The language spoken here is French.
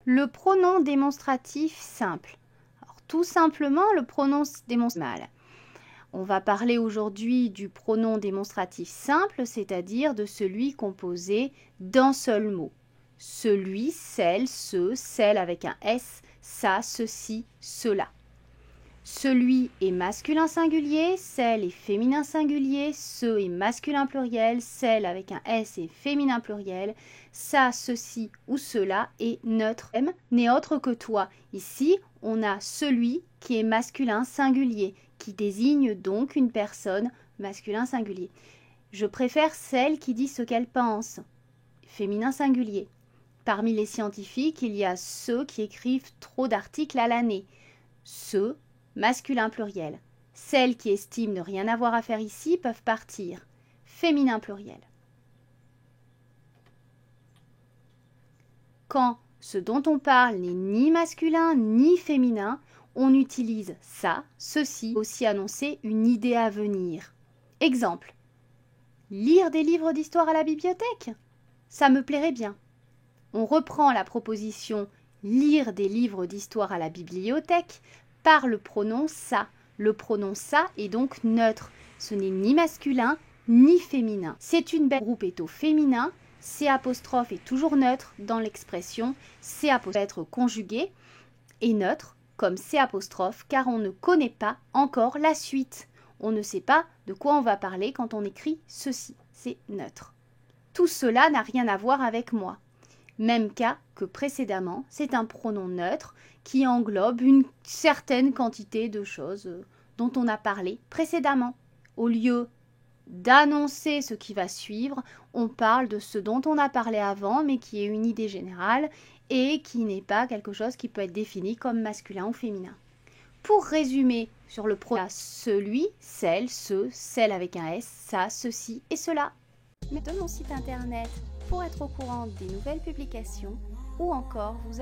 Le pronom démonstratif simple. Alors, tout simplement, le pronom démonstratif. On va parler aujourd'hui du pronom démonstratif simple, c'est-à-dire de celui composé d'un seul mot. Celui, celle, ce, celle avec un S, ça, ceci, cela. Celui est masculin singulier, celle est féminin singulier, ce est masculin pluriel, celle avec un S est féminin pluriel, ça, ceci ou cela est neutre. M n'est autre que toi. Ici, on a celui qui est masculin singulier, qui désigne donc une personne masculin singulier. Je préfère celle qui dit ce qu'elle pense, féminin singulier. Parmi les scientifiques, il y a ceux qui écrivent trop d'articles à l'année. Ceux, masculin pluriel. Celles qui estiment ne rien avoir à faire ici peuvent partir. Féminin pluriel. Quand ce dont on parle n'est ni masculin ni féminin, on utilise ça, ceci, aussi annoncer une idée à venir. Exemple. Lire des livres d'histoire à la bibliothèque? Ça me plairait bien. On reprend la proposition lire des livres d'histoire à la bibliothèque par le pronom ça. Le pronom ça est donc neutre. Ce n'est ni masculin ni féminin. C'est une belle groupe est au féminin. C' est toujours neutre dans l'expression. C' peut être conjugué et neutre comme C' car on ne connaît pas encore la suite. On ne sait pas de quoi on va parler quand on écrit ceci. C'est neutre. Tout cela n'a rien à voir avec moi. Même cas que précédemment, c'est un pronom neutre qui englobe une certaine quantité de choses dont on a parlé précédemment. Au lieu d'annoncer ce qui va suivre, on parle de ce dont on a parlé avant, mais qui est une idée générale et qui n'est pas quelque chose qui peut être défini comme masculin ou féminin. Pour résumer sur le pronom, celui, celle, ce, celle avec un S, ça, ceci et cela. De mon site internet pour être au courant des nouvelles publications ou encore vous abonner.